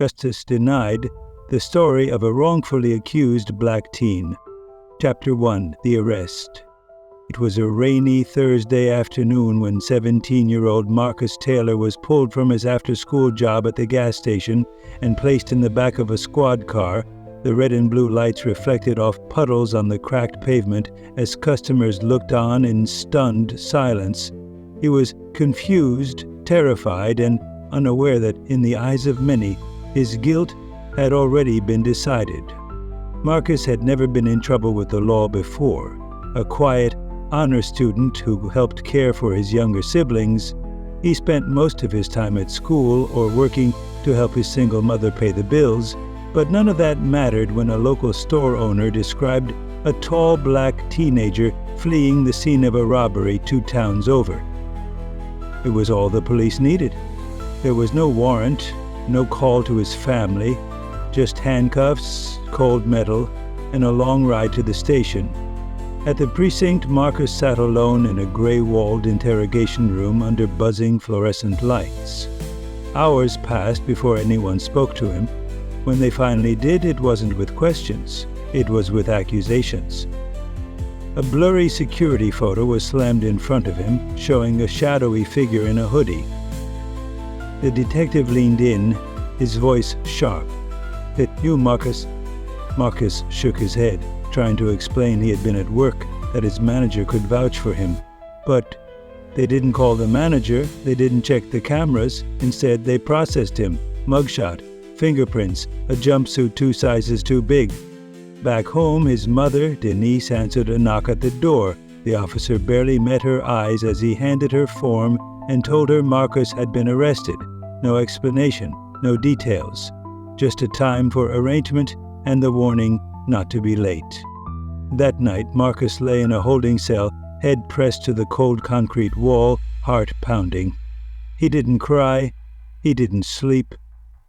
Justice Denied, the story of a wrongfully accused black teen. Chapter 1, The Arrest. It was a rainy Thursday afternoon when 17-year-old Marcus Taylor was pulled from his after-school job at the gas station and placed in the back of a squad car. The red and blue lights reflected off puddles on the cracked pavement as customers looked on in stunned silence. He was confused, terrified, and unaware that, in the eyes of many, his guilt had already been decided. Marcus had never been in trouble with the law before. A quiet, honor student who helped care for his younger siblings, he spent most of his time at school or working to help his single mother pay the bills, but none of that mattered when a local store owner described a tall black teenager fleeing the scene of a robbery 2 towns over. It was all the police needed. There was no warrant, no call to his family, just handcuffs, cold metal, and a long ride to the station. At the precinct, Marcus sat alone in a gray-walled interrogation room under buzzing fluorescent lights. Hours passed before anyone spoke to him. When they finally did, it wasn't with questions. It was with accusations. A blurry security photo was slammed in front of him, showing a shadowy figure in a hoodie. The detective leaned in, his voice sharp. "It you, Marcus?" Marcus shook his head, trying to explain he had been at work, that his manager could vouch for him. But they didn't call the manager, they didn't check the cameras. Instead, they processed him. Mugshot, fingerprints, a jumpsuit 2 sizes too big. Back home, his mother, Denise, answered a knock at the door. The officer barely met her eyes as he handed her form and told her Marcus had been arrested. No explanation, no details. Just a time for arraignment and the warning not to be late. That night, Marcus lay in a holding cell, head pressed to the cold concrete wall, heart pounding. He didn't cry. He didn't sleep.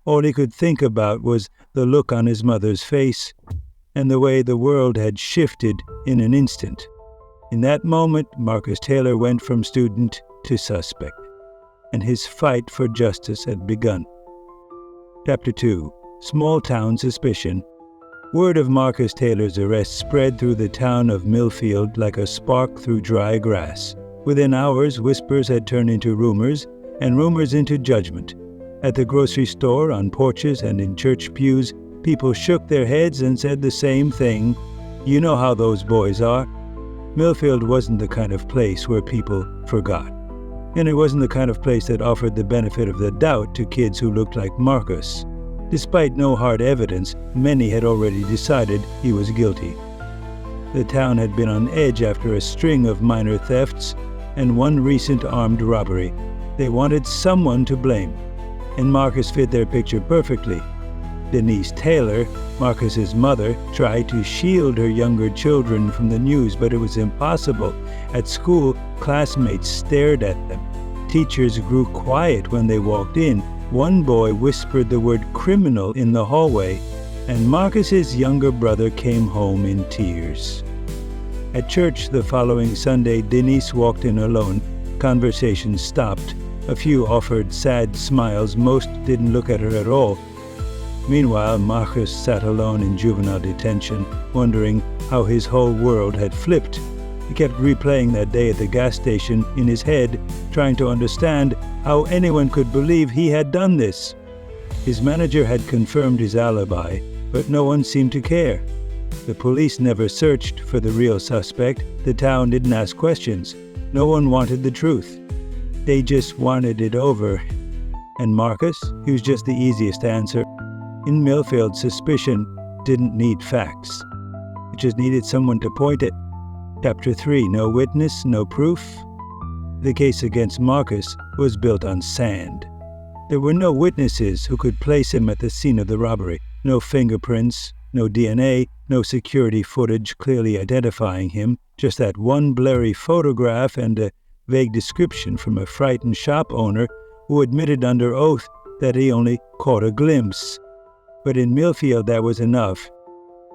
All he could think about was the look on his mother's face and the way the world had shifted in an instant. In that moment, Marcus Taylor went from student to suspect, and his fight for justice had begun. Chapter 2, Small Town Suspicion. Word of Marcus Taylor's arrest spread through the town of Millfield like a spark through dry grass. Within hours, whispers had turned into rumors, and rumors into judgment. At the grocery store, on porches, and in church pews, people shook their heads and said the same thing. "You know how those boys are." Millfield wasn't the kind of place where people forgot. And it wasn't the kind of place that offered the benefit of the doubt to kids who looked like Marcus. Despite no hard evidence, many had already decided he was guilty. The town had been on edge after a string of minor thefts and one recent armed robbery. They wanted someone to blame, and Marcus fit their picture perfectly. Denise Taylor, Marcus's mother, tried to shield her younger children from the news, but it was impossible. At school, classmates stared at them. Teachers grew quiet when they walked in. One boy whispered the word criminal in the hallway, and Marcus's younger brother came home in tears. At church the following Sunday, Denise walked in alone. Conversation stopped. A few offered sad smiles. Most didn't look at her at all. Meanwhile, Marcus sat alone in juvenile detention, wondering how his whole world had flipped. He kept replaying that day at the gas station in his head, trying to understand how anyone could believe he had done this. His manager had confirmed his alibi, but no one seemed to care. The police never searched for the real suspect. The town didn't ask questions. No one wanted the truth. They just wanted it over. And Marcus? He was just the easiest answer. In Millfield, suspicion didn't need facts. It just needed someone to point it. Chapter 3, No witness, no proof. The case against Marcus was built on sand. There were no witnesses who could place him at the scene of the robbery. No fingerprints, no DNA, no security footage clearly identifying him. Just that one blurry photograph and a vague description from a frightened shop owner who admitted under oath that he only caught a glimpse. But in Millfield, that was enough.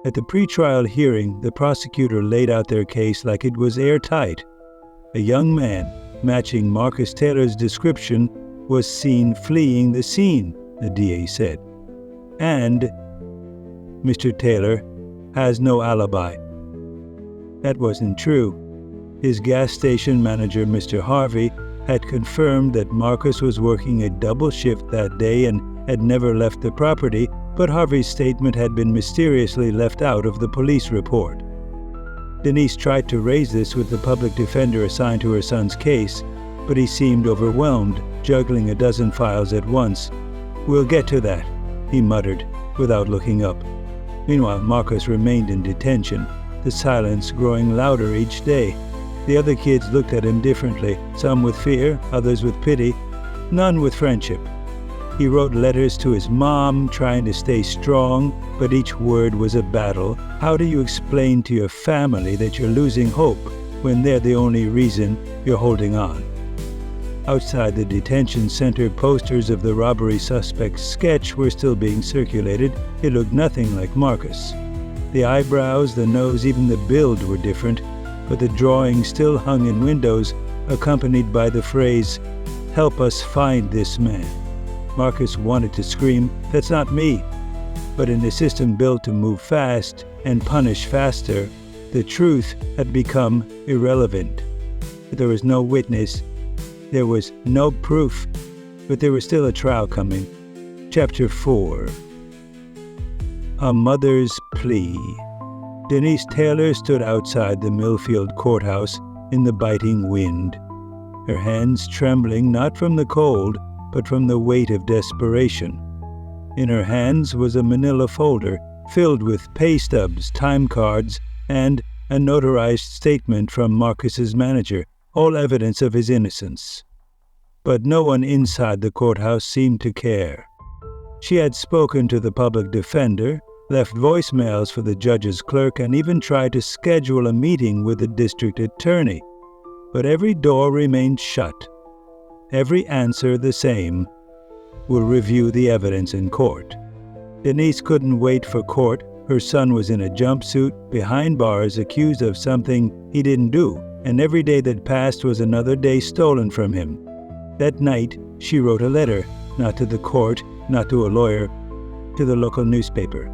At the pretrial hearing, the prosecutor laid out their case like it was airtight. A young man, matching Marcus Taylor's description, was seen fleeing the scene, the DA said. And Mr. Taylor has no alibi. That wasn't true. His gas station manager, Mr. Harvey, had confirmed that Marcus was working a double shift that day and had never left the property, but Harvey's statement had been mysteriously left out of the police report. Denise tried to raise this with the public defender assigned to her son's case, but he seemed overwhelmed, juggling a dozen files at once. "We'll get to that," he muttered, without looking up. Meanwhile, Marcus remained in detention, the silence growing louder each day. The other kids looked at him differently, some with fear, others with pity, none with friendship. He wrote letters to his mom, trying to stay strong, but each word was a battle. How do you explain to your family that you're losing hope when they're the only reason you're holding on? Outside the detention center, posters of the robbery suspect's sketch were still being circulated. It looked nothing like Marcus. The eyebrows, the nose, even the build were different, but the drawing still hung in windows, accompanied by the phrase, "Help us find this man." Marcus wanted to scream, "That's not me!" But in a system built to move fast and punish faster, the truth had become irrelevant. There was no witness. There was no proof, but there was still a trial coming. Chapter 4. A Mother's Plea. Denise Taylor stood outside the Millfield courthouse in the biting wind, her hands trembling not from the cold, but from the weight of desperation. In her hands was a manila folder filled with pay stubs, time cards, and a notarized statement from Marcus's manager, all evidence of his innocence. But no one inside the courthouse seemed to care. She had spoken to the public defender, left voicemails for the judge's clerk, and even tried to schedule a meeting with the district attorney. But every door remained shut. Every answer the same: "We'll review the evidence in court." Denise couldn't wait for court. Her son was in a jumpsuit, behind bars, accused of something he didn't do, and every day that passed was another day stolen from him. That night, she wrote a letter, not to the court, not to a lawyer, to the local newspaper.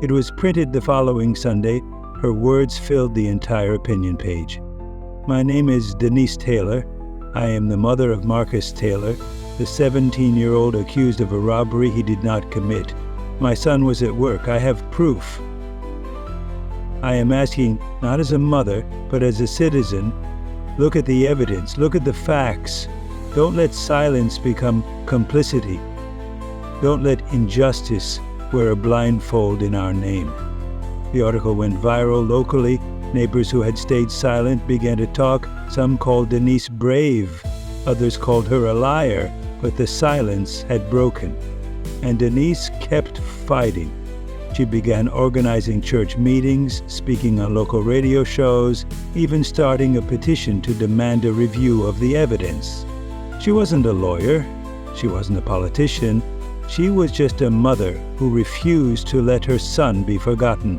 It was printed the following Sunday. Her words filled the entire opinion page. "My name is Denise Taylor. I am the mother of Marcus Taylor, the 17-year-old accused of a robbery he did not commit. My son was at work. I have proof. I am asking, not as a mother, but as a citizen, look at the evidence, look at the facts. Don't let silence become complicity. Don't let injustice wear a blindfold in our name." The article went viral locally. Neighbors who had stayed silent began to talk. Some called Denise brave. Others called her a liar. But the silence had broken. And Denise kept fighting. She began organizing church meetings, speaking on local radio shows, even starting a petition to demand a review of the evidence. She wasn't a lawyer. She wasn't a politician. She was just a mother who refused to let her son be forgotten.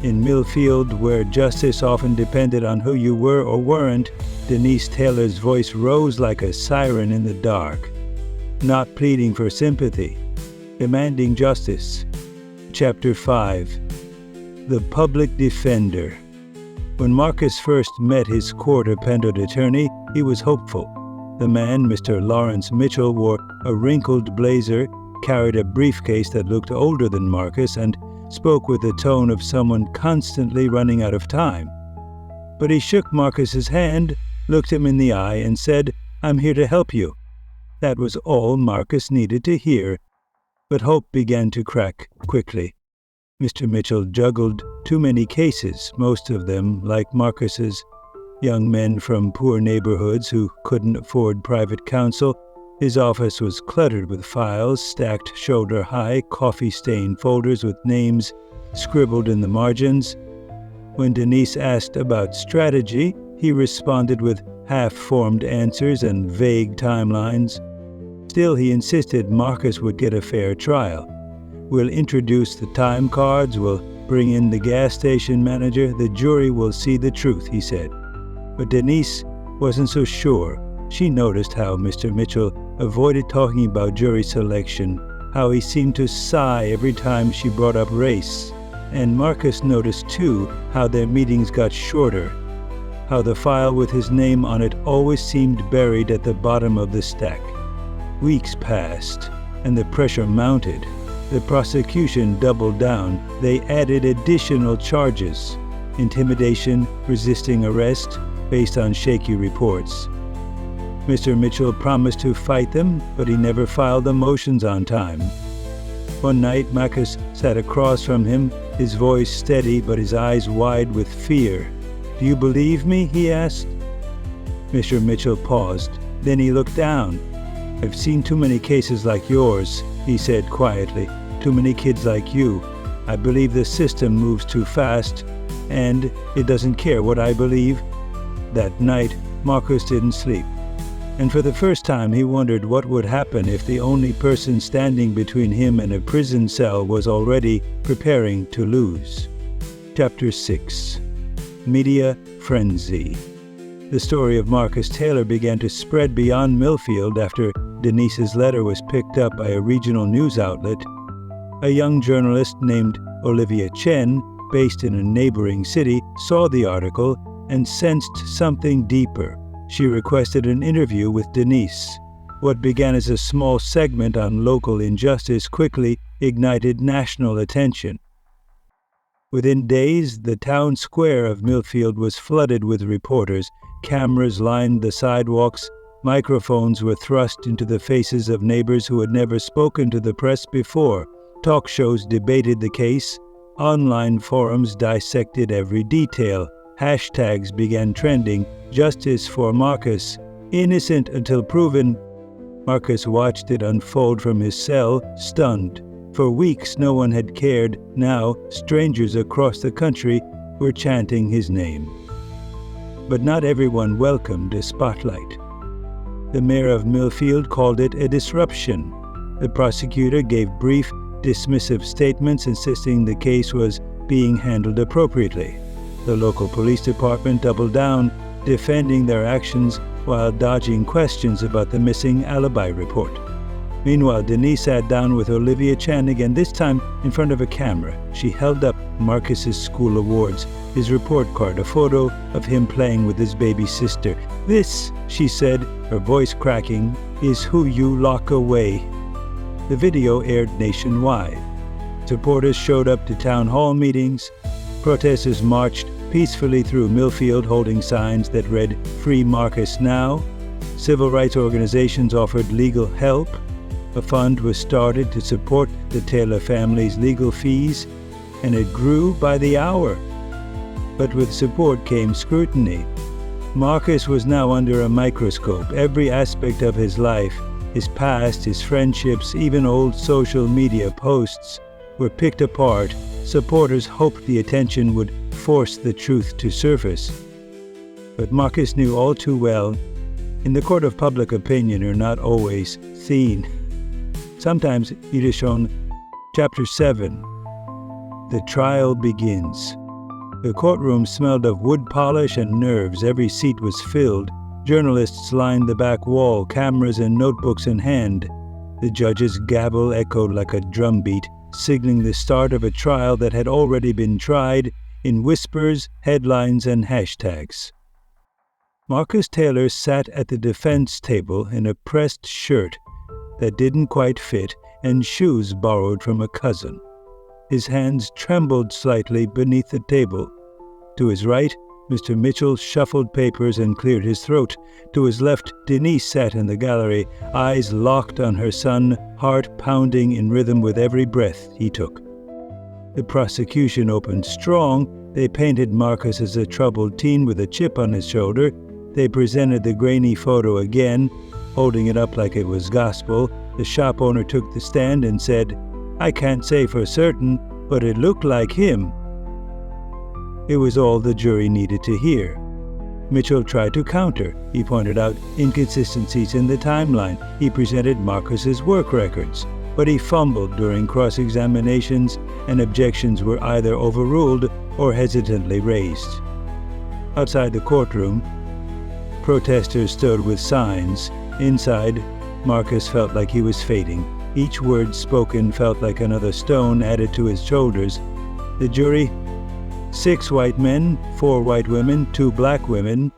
In Millfield, where justice often depended on who you were or weren't, Denise Taylor's voice rose like a siren in the dark, not pleading for sympathy, demanding justice. Chapter 5. The Public Defender. When Marcus first met his court-appointed attorney, he was hopeful. The man, Mr. Lawrence Mitchell, wore a wrinkled blazer, carried a briefcase that looked older than Marcus, and spoke with the tone of someone constantly running out of time. But he shook Marcus's hand, looked him in the eye, and said, "I'm here to help you." That was all Marcus needed to hear. But hope began to crack quickly. Mr. Mitchell juggled too many cases, most of them, like Marcus's, young men from poor neighborhoods who couldn't afford private counsel. His office was cluttered with files, stacked shoulder-high, coffee-stained folders with names scribbled in the margins. When Denise asked about strategy, he responded with half-formed answers and vague timelines. Still, he insisted Marcus would get a fair trial. "We'll introduce the time cards, we'll bring in the gas station manager, the jury will see the truth," he said. But Denise wasn't so sure. She noticed how Mr. Mitchell avoided talking about jury selection, how he seemed to sigh every time she brought up race. And Marcus noticed, too, how their meetings got shorter, how the file with his name on it always seemed buried at the bottom of the stack. Weeks passed, and the pressure mounted. The prosecution doubled down. They added additional charges: intimidation, resisting arrest, based on shaky reports. Mr. Mitchell promised to fight them, but he never filed the motions on time. One night, Marcus sat across from him, his voice steady but his eyes wide with fear. "Do you believe me?" he asked. Mr. Mitchell paused. Then he looked down. "I've seen too many cases like yours," he said quietly. "Too many kids like you. I believe the system moves too fast, and it doesn't care what I believe." That night, Marcus didn't sleep. And for the first time he wondered what would happen if the only person standing between him and a prison cell was already preparing to lose. Chapter 6. Media Frenzy. The story of Marcus Taylor began to spread beyond Millfield after Denise's letter was picked up by a regional news outlet. A young journalist named Olivia Chen, based in a neighboring city, saw the article and sensed something deeper. She requested an interview with Denise. What began as a small segment on local injustice quickly ignited national attention. Within days, the town square of Millfield was flooded with reporters. Cameras lined the sidewalks. Microphones were thrust into the faces of neighbors who had never spoken to the press before. Talk shows debated the case. Online forums dissected every detail. Hashtags began trending. Justice for Marcus. Innocent until proven. Marcus watched it unfold from his cell, stunned. For weeks no one had cared. Now, strangers across the country were chanting his name. But not everyone welcomed a spotlight. The mayor of Millfield called it a disruption. The prosecutor gave brief, dismissive statements insisting the case was being handled appropriately. The local police department doubled down, defending their actions while dodging questions about the missing alibi report. Meanwhile, Denise sat down with Olivia Chen again, this time in front of a camera. She held up Marcus's school awards, his report card, a photo of him playing with his baby sister. "This," she said, her voice cracking, "is who you lock away." The video aired nationwide. Supporters showed up to town hall meetings. Protesters marched peacefully through Millfield holding signs that read, "Free Marcus Now." Civil rights organizations offered legal help. A fund was started to support the Taylor family's legal fees, and it grew by the hour. But with support came scrutiny. Marcus was now under a microscope. Every aspect of his life, his past, his friendships, even old social media posts, were picked apart. Supporters hoped the attention would force the truth to surface. But Marcus knew all too well, in the court of public opinion are not always seen. Sometimes it is shown. Chapter 7. The trial begins. The courtroom smelled of wood polish and nerves. Every seat was filled. Journalists lined the back wall, cameras and notebooks in hand. The judge's gabble echoed like a drumbeat, signaling the start of a trial that had already been tried in whispers, headlines, and hashtags. Marcus Taylor sat at the defense table in a pressed shirt that didn't quite fit and shoes borrowed from a cousin. His hands trembled slightly beneath the table. To his right, Mr. Mitchell shuffled papers and cleared his throat. To his left, Denise sat in the gallery, eyes locked on her son, heart pounding in rhythm with every breath he took. The prosecution opened strong. They painted Marcus as a troubled teen with a chip on his shoulder. They presented the grainy photo again, holding it up like it was gospel. The shop owner took the stand and said, "I can't say for certain, but it looked like him." It was all the jury needed to hear. Mitchell tried to counter. He pointed out inconsistencies in the timeline. He presented Marcus's work records, but he fumbled during cross-examinations, and objections were either overruled or hesitantly raised. Outside the courtroom, protesters stood with signs. Inside, Marcus felt like he was fading. Each word spoken felt like another stone added to his shoulders. The jury, 6 white men, 4 white women, 2 black women,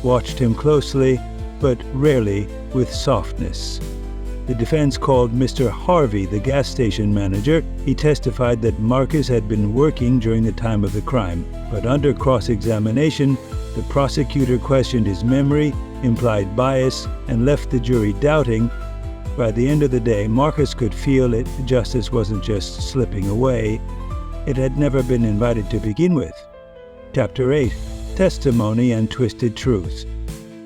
watched him closely, but rarely with softness. The defense called Mr. Harvey, the gas station manager. He testified that Marcus had been working during the time of the crime, but under cross-examination, the prosecutor questioned his memory, implied bias, and left the jury doubting. By the end of the day, Marcus could feel it. Justice wasn't just slipping away. It had never been invited to begin with. Chapter 8. Testimony and Twisted Truth.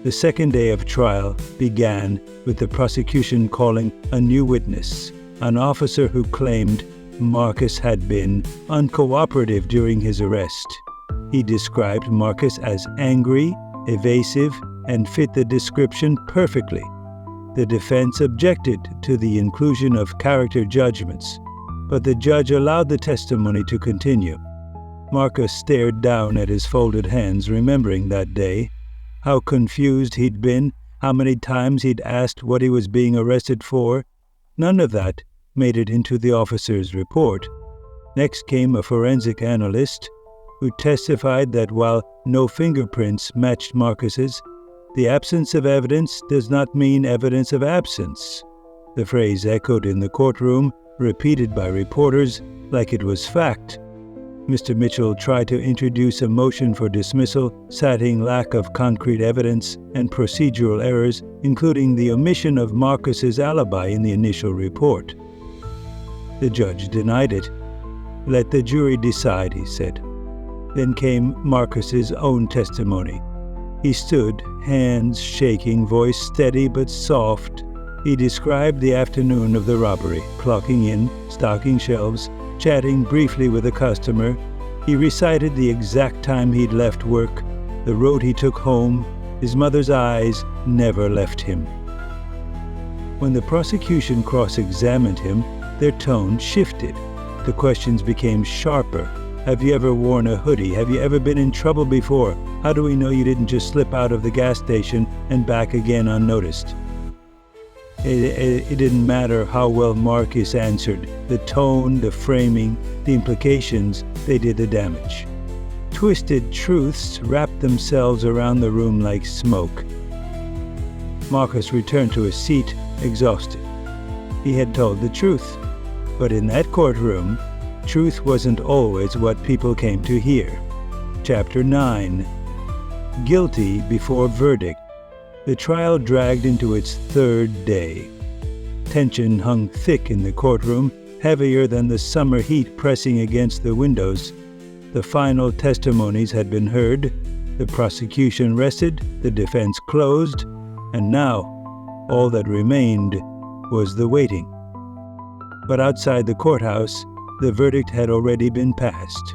The second day of trial began with the prosecution calling a new witness, an officer who claimed Marcus had been uncooperative during his arrest. He described Marcus as angry, evasive, and fit the description perfectly. The defense objected to the inclusion of character judgments, but the judge allowed the testimony to continue. Marcus stared down at his folded hands, remembering that day, how confused he'd been, how many times he'd asked what he was being arrested for. None of that made it into the officer's report. Next came a forensic analyst who testified that while no fingerprints matched Marcus's, the absence of evidence does not mean evidence of absence. The phrase echoed in the courtroom, repeated by reporters like it was fact. Mr. Mitchell tried to introduce a motion for dismissal, citing lack of concrete evidence and procedural errors, including the omission of Marcus's alibi in the initial report. The judge denied it. "Let the jury decide," he said. Then came Marcus's own testimony. He stood, hands shaking, voice steady but soft. He described the afternoon of the robbery, clocking in, stocking shelves, chatting briefly with a customer. He recited the exact time he'd left work, the road he took home. His mother's eyes never left him. When the prosecution cross-examined him, their tone shifted. The questions became sharper. "Have you ever worn a hoodie? Have you ever been in trouble before? How do we know you didn't just slip out of the gas station and back again unnoticed?" It didn't matter how well Marcus answered. The tone, the framing, the implications, they did the damage. Twisted truths wrapped themselves around the room like smoke. Marcus returned to his seat, exhausted. He had told the truth. But in that courtroom, truth wasn't always what people came to hear. Chapter 9. Guilty before verdict. The trial dragged into its third day. Tension hung thick in the courtroom, heavier than the summer heat pressing against the windows. The final testimonies had been heard, the prosecution rested, the defense closed, and now all that remained was the waiting. But outside the courthouse, the verdict had already been passed.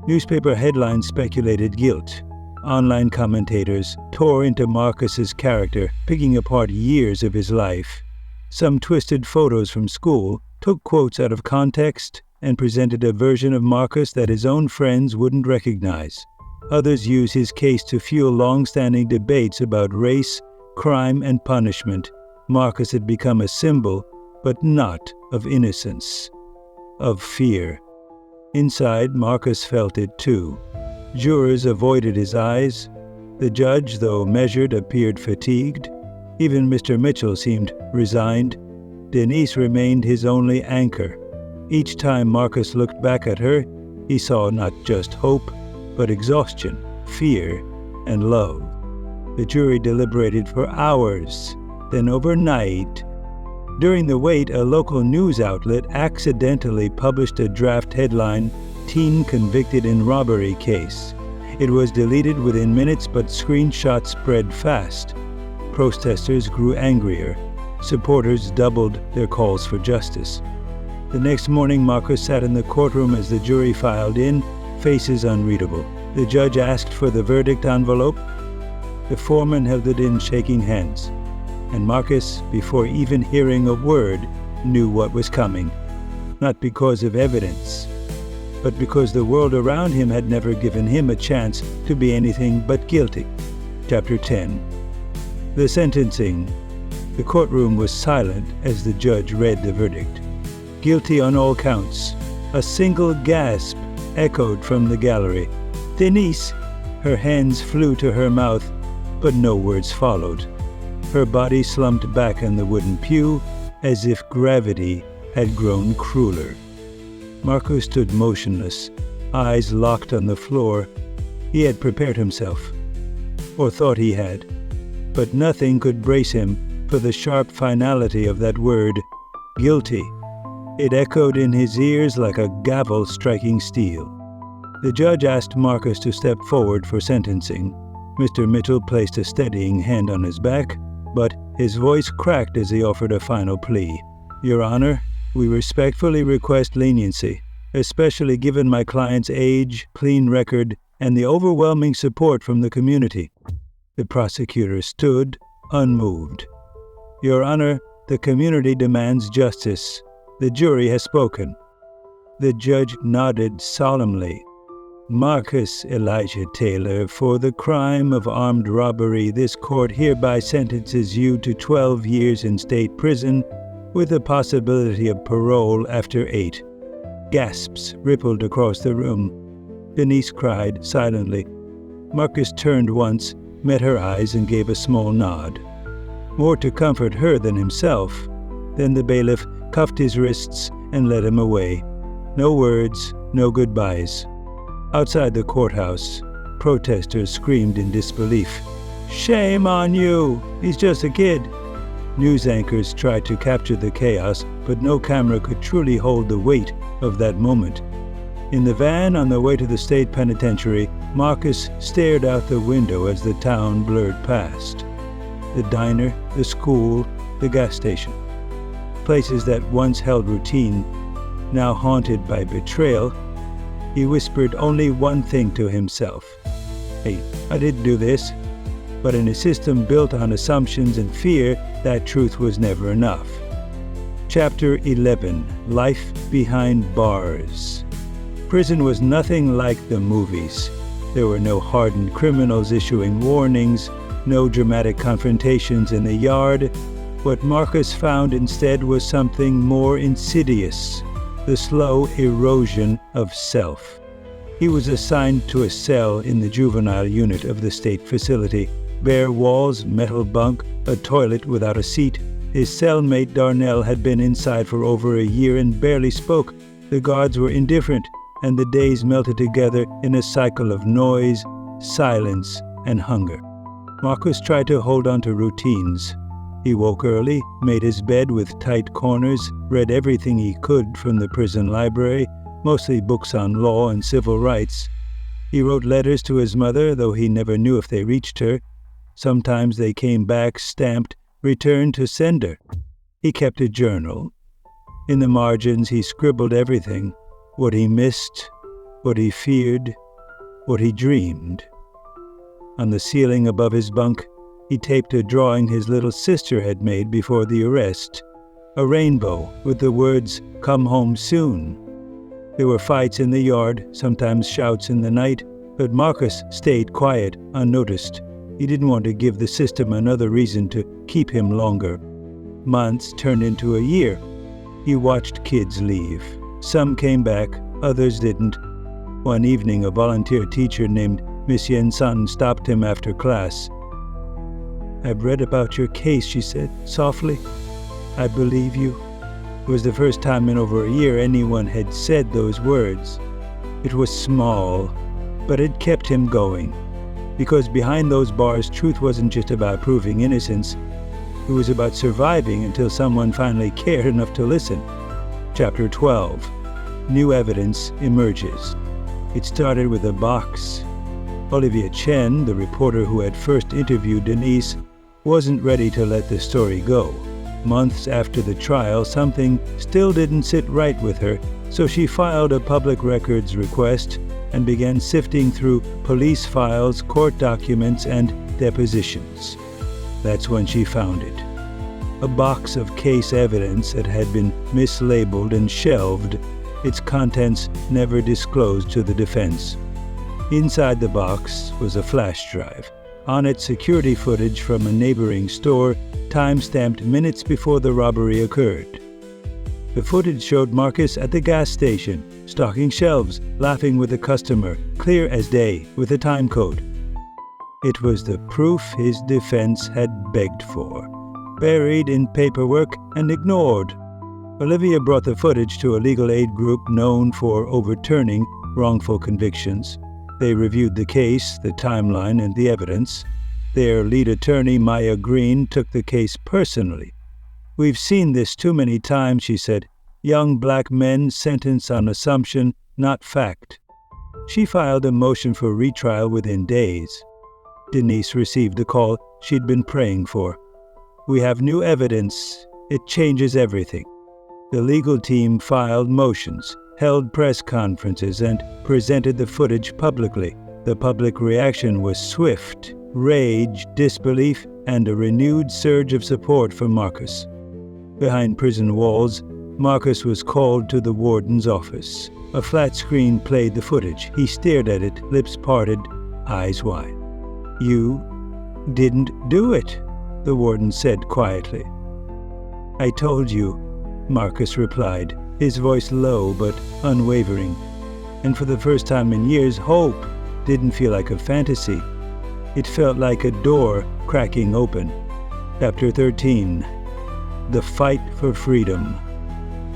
Newspaper headlines speculated guilt. Online commentators tore into Marcus's character, picking apart years of his life. Some twisted photos from school, took quotes out of context, and presented a version of Marcus that his own friends wouldn't recognize. Others used his case to fuel long-standing debates about race, crime, and punishment. Marcus had become a symbol, but not of innocence, of fear. Inside, Marcus felt it too. Jurors avoided his eyes. The judge, though measured, appeared fatigued. Even Mr. Mitchell seemed resigned. Denise remained his only anchor. Each time Marcus looked back at her, he saw not just hope, but exhaustion, fear, and love. The jury deliberated for hours. Then overnight, during the wait, a local news outlet accidentally published a draft headline, "Teen Convicted in Robbery Case." It was deleted within minutes, but screenshots spread fast. Protesters grew angrier. Supporters doubled their calls for justice. The next morning, Marcus sat in the courtroom as the jury filed in, faces unreadable. The judge asked for the verdict envelope. The foreman held it in, shaking hands. And Marcus, before even hearing a word, knew what was coming. Not because of evidence, but because the world around him had never given him a chance to be anything but guilty. Chapter 10. The sentencing. The courtroom was silent as the judge read the verdict. Guilty on all counts. A single gasp echoed from the gallery. "Denise!" Her hands flew to her mouth, but no words followed. Her body slumped back in the wooden pew as if gravity had grown crueler. Marco stood motionless, eyes locked on the floor. He had prepared himself, or thought he had, but nothing could brace him for the sharp finality of that word, guilty. It echoed in his ears like a gavel striking steel. The judge asked Marcus to step forward for sentencing. Mr. Mitchell placed a steadying hand on his back, but his voice cracked as he offered a final plea. "Your Honor, we respectfully request leniency, especially given my client's age, clean record, and the overwhelming support from the community." The prosecutor stood, unmoved. "Your Honor, the community demands justice. The jury has spoken." The judge nodded solemnly. "Marcus Elijah Taylor, for the crime of armed robbery, this court hereby sentences you to 12 years in state prison with the possibility of parole after 8. Gasps rippled across the room. Denise cried silently. Marcus turned once, met her eyes, and gave a small nod. More to comfort her than himself. Then the bailiff cuffed his wrists and led him away. No words, no goodbyes. Outside the courthouse, protesters screamed in disbelief. "Shame on you! He's just a kid!" News anchors tried to capture the chaos, but no camera could truly hold the weight of that moment. In the van on the way to the state penitentiary, Marcus stared out the window as the town blurred past. The diner, the school, the gas station. Places that once held routine, now haunted by betrayal. He whispered only one thing to himself. "Hey, I didn't do this." But in a system built on assumptions and fear, that truth was never enough. Chapter 11. Life Behind Bars. Prison was nothing like the movies. There were no hardened criminals issuing warnings, no dramatic confrontations in the yard. What Marcus found instead was something more insidious, the slow erosion of self. He was assigned to a cell in the juvenile unit of the state facility. Bare walls, metal bunk, a toilet without a seat. His cellmate Darnell had been inside for over a year and barely spoke. The guards were indifferent, and the days melted together in a cycle of noise, silence, and hunger. Marcus tried to hold on to routines. He woke early, made his bed with tight corners, read everything he could from the prison library, mostly books on law and civil rights. He wrote letters to his mother, though he never knew if they reached her. Sometimes they came back stamped, "Return to sender." He kept a journal. In the margins he scribbled everything, what he missed, what he feared, what he dreamed. On the ceiling above his bunk, he taped a drawing his little sister had made before the arrest, a rainbow with the words, "Come home soon." There were fights in the yard, sometimes shouts in the night, but Marcus stayed quiet, unnoticed. He didn't want to give the system another reason to keep him longer. Months turned into a year. He watched kids leave. Some came back, others didn't. One evening, a volunteer teacher named Miss Yen-san stopped him after class. "I've read about your case," she said, softly. "I believe you." It was the first time in over a year anyone had said those words. It was small, but it kept him going. Because behind those bars, truth wasn't just about proving innocence. It was about surviving until someone finally cared enough to listen. Chapter 12. New evidence emerges. It started with a box. Olivia Chen, the reporter who had first interviewed Denise, wasn't ready to let the story go. Months after the trial, something still didn't sit right with her, so she filed a public records request and began sifting through police files, court documents, and depositions. That's when she found it. A box of case evidence that had been mislabeled and shelved, its contents never disclosed to the defense. Inside the box was a flash drive, On it, security footage from a neighboring store, time-stamped minutes before the robbery occurred. The footage showed Marcus at the gas station, stocking shelves, laughing with a customer, clear as day, with a time code. It was the proof his defense had begged for, buried in paperwork and ignored. Olivia brought the footage to a legal aid group known for overturning wrongful convictions. They reviewed the case, the timeline, and the evidence. Their lead attorney, Maya Green, took the case personally. "We've seen this too many times," she said. "Young black men sentenced on assumption, not fact." She filed a motion for retrial within days. Denise received the call she'd been praying for. "We have new evidence. It changes everything." The legal team filed motions, held press conferences, and presented the footage publicly. The public reaction was swift: rage, disbelief, and a renewed surge of support for Marcus. Behind prison walls, Marcus was called to the warden's office. A flat screen played the footage. He stared at it, lips parted, eyes wide. "You didn't do it," the warden said quietly. "I told you," Marcus replied, his voice low but unwavering. And for the first time in years, hope didn't feel like a fantasy. It felt like a door cracking open. Chapter 13. The Fight for Freedom.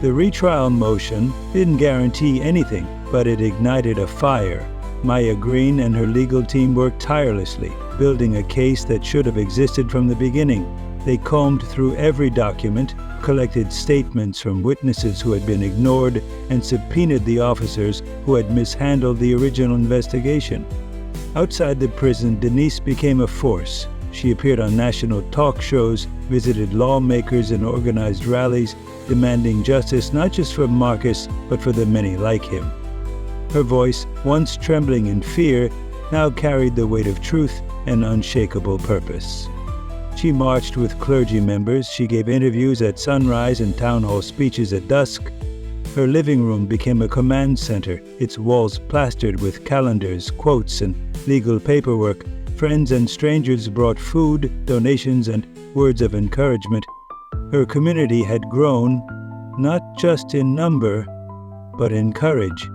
The retrial motion didn't guarantee anything, but it ignited a fire. Maya Green and her legal team worked tirelessly, building a case that should have existed from the beginning. They combed through every document, collected statements from witnesses who had been ignored, and subpoenaed the officers who had mishandled the original investigation. Outside the prison, Denise became a force. She appeared on national talk shows, visited lawmakers, and organized rallies, demanding justice not just for Marcus, but for the many like him. Her voice, once trembling in fear, now carried the weight of truth and unshakable purpose. She marched with clergy members. She gave interviews at sunrise and town hall speeches at dusk. Her living room became a command center, its walls plastered with calendars, quotes, and legal paperwork. Friends and strangers brought food, donations, and words of encouragement. Her community had grown, not just in number, but in courage.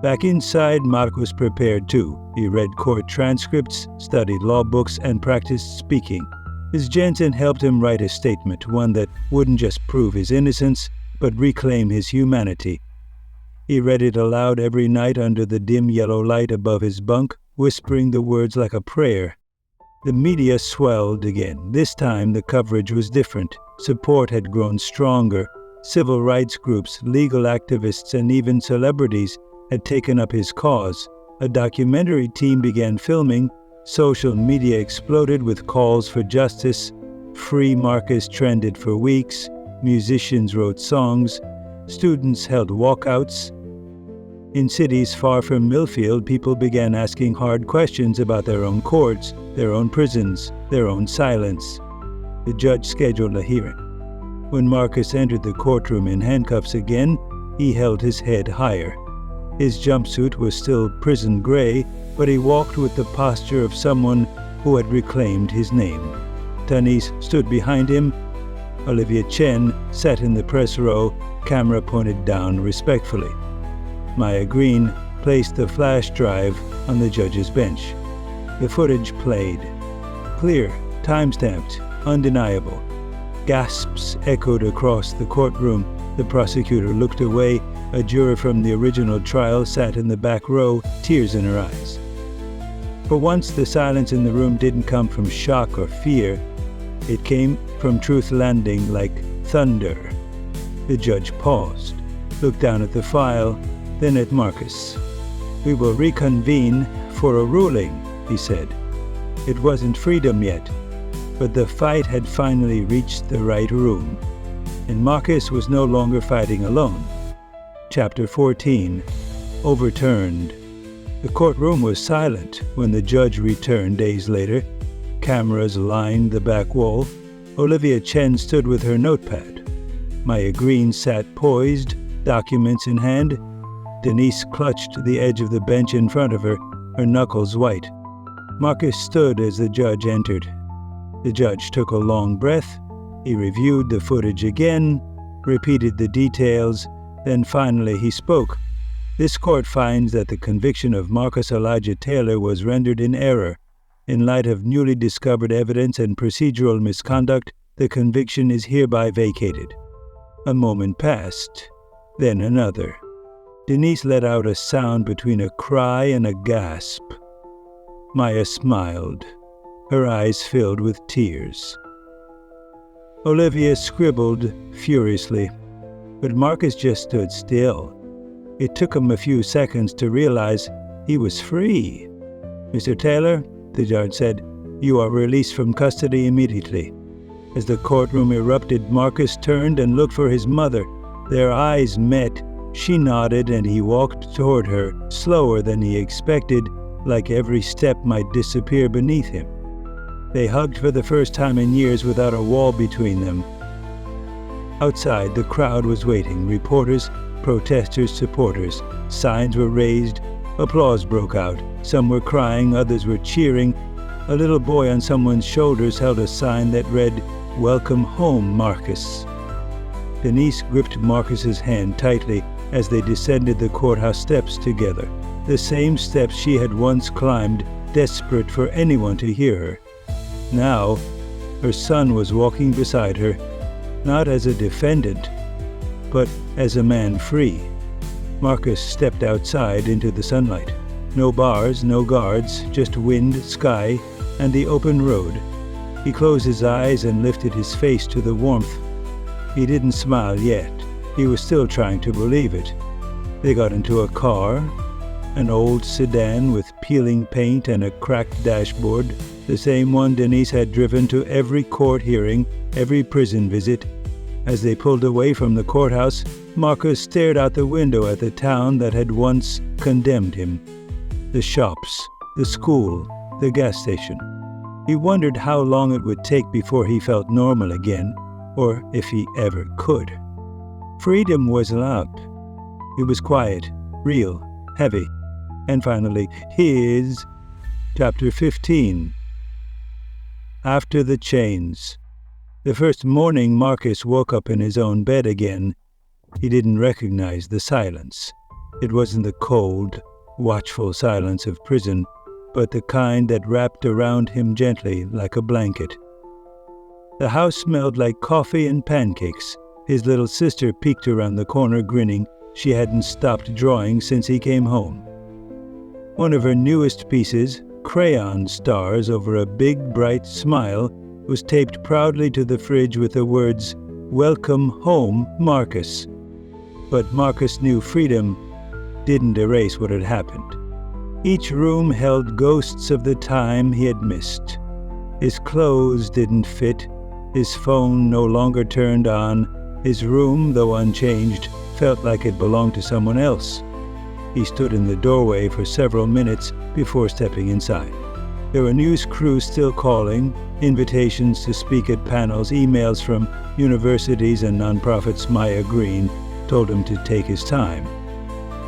Back inside, Mark was prepared too. He read court transcripts, studied law books, and practiced speaking. Ms. Jensen helped him write a statement, one that wouldn't just prove his innocence, but reclaim his humanity. He read it aloud every night under the dim yellow light above his bunk, whispering the words like a prayer. The media swelled again. This time the coverage was different. Support had grown stronger. Civil rights groups, legal activists, and even celebrities had taken up his cause. A documentary team began filming. Social media exploded with calls for justice. Free Marcus trended for weeks. Musicians wrote songs. Students held walkouts. In cities far from Millfield, people began asking hard questions about their own courts, their own prisons, their own silence. The judge scheduled a hearing. When Marcus entered the courtroom in handcuffs again, he held his head higher. His jumpsuit was still prison gray, but he walked with the posture of someone who had reclaimed his name. Denise stood behind him. Olivia Chen sat in the press row, camera pointed down respectfully. Maya Green placed the flash drive on the judge's bench. The footage played. Clear, time-stamped, undeniable. Gasps echoed across the courtroom. The prosecutor looked away. A juror from the original trial sat in the back row, tears in her eyes. For once, the silence in the room didn't come from shock or fear. It came from truth landing like thunder. The judge paused, looked down at the file, then at Marcus. "We will reconvene for a ruling," he said. It wasn't freedom yet, but the fight had finally reached the right room, and Marcus was no longer fighting alone. Chapter 14. Overturned. The courtroom was silent when the judge returned days later. Cameras lined the back wall. Olivia Chen stood with her notepad. Maya Green sat poised, documents in hand. Denise clutched the edge of the bench in front of her, her knuckles white. Marcus stood as the judge entered. The judge took a long breath. He reviewed the footage again, repeated the details, then finally he spoke. This court finds that the conviction of Marcus Elijah Taylor was rendered in error. In light of newly discovered evidence and procedural misconduct, the conviction is hereby vacated. A moment passed, then another. Denise let out a sound between a cry and a gasp. Maya smiled. Her eyes filled with tears. Olivia scribbled furiously, but Marcus just stood still. It took him a few seconds to realize he was free. "Mr. Taylor," the judge said, "you are released from custody immediately." As the courtroom erupted, Marcus turned and looked for his mother. Their eyes met. She nodded and he walked toward her, slower than he expected, like every step might disappear beneath him. They hugged for the first time in years without a wall between them. Outside, the crowd was waiting. Reporters, protesters, supporters. Signs were raised. Applause broke out. Some were crying, others were cheering. A little boy on someone's shoulders held a sign that read, "Welcome home, Marcus." Denise gripped Marcus's hand tightly as they descended the courthouse steps together, the same steps she had once climbed, desperate for anyone to hear her. Now, her son was walking beside her, not as a defendant, but as a man free. Marcus stepped outside into the sunlight. No bars, no guards, just wind, sky, and the open road. He closed his eyes and lifted his face to the warmth. He didn't smile yet. He was still trying to believe it. They got into a car, an old sedan with peeling paint and a cracked dashboard, the same one Denise had driven to every court hearing, every prison visit. As they pulled away from the courthouse, Marcus stared out the window at the town that had once condemned him. The shops, the school, the gas station. He wondered how long it would take before he felt normal again, or if he ever could. Freedom was loud. It was quiet, real, heavy, and finally his. Chapter 15. After the chains. The first morning Marcus woke up in his own bed again. He didn't recognize the silence. It wasn't the cold, watchful silence of prison, but the kind that wrapped around him gently like a blanket. The house smelled like coffee and pancakes. His little sister peeked around the corner grinning. She hadn't stopped drawing since he came home. One of her newest pieces, crayon stars over a big bright smile, was taped proudly to the fridge with the words, "Welcome home, Marcus." But Marcus knew freedom didn't erase what had happened. Each room held ghosts of the time he had missed. His clothes didn't fit. His phone no longer turned on. His room, though unchanged, felt like it belonged to someone else. He stood in the doorway for several minutes before stepping inside. There were news crews still calling, invitations to speak at panels, emails from universities and nonprofits. Maya Green told him to take his time.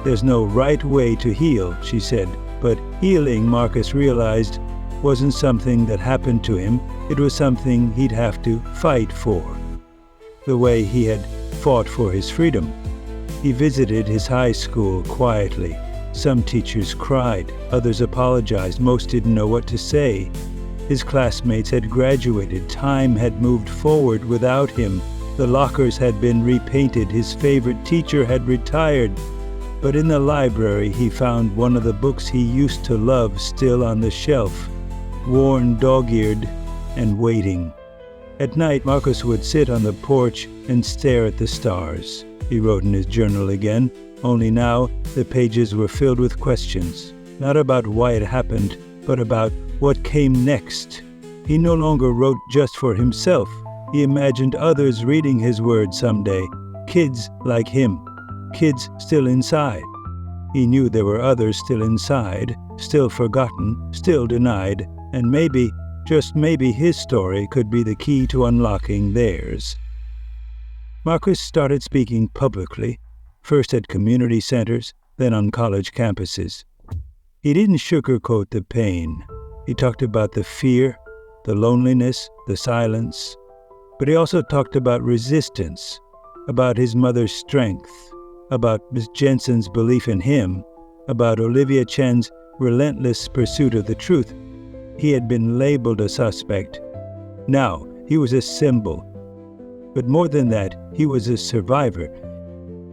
"There's no right way to heal," she said, but healing, Marcus realized, wasn't something that happened to him. It was something he'd have to fight for, the way he had fought for his freedom. He visited his high school quietly. Some teachers cried, others apologized, most didn't know what to say. His classmates had graduated, time had moved forward without him. The lockers had been repainted, his favorite teacher had retired. But in the library he found one of the books he used to love still on the shelf, worn, dog-eared, and waiting. At night, Marcus would sit on the porch and stare at the stars. He wrote in his journal again, only now the pages were filled with questions, not about why it happened, but about what came next. He no longer wrote just for himself. He imagined others reading his words someday, kids like him, kids still inside. He knew there were others still inside, still forgotten, still denied, and maybe, just maybe, his story could be the key to unlocking theirs. Marcus started speaking publicly, first at community centers, then on college campuses. He didn't sugarcoat the pain. He talked about the fear, the loneliness, the silence. But he also talked about resistance, about his mother's strength, about Miss Jensen's belief in him, about Olivia Chen's relentless pursuit of the truth. He had been labeled a suspect. Now, he was a symbol. But more than that, he was a survivor.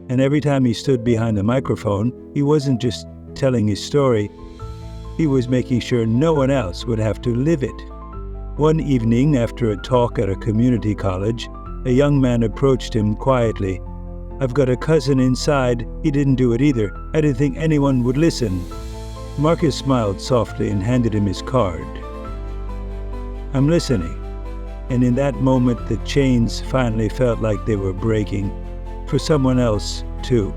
And every time he stood behind the microphone, he wasn't just telling his story. He was making sure no one else would have to live it. One evening, after a talk at a community college, a young man approached him quietly. "I've got a cousin inside. He didn't do it either. I didn't think anyone would listen." Marcus smiled softly and handed him his card. "I'm listening." And in that moment, the chains finally felt like they were breaking. For someone else, too.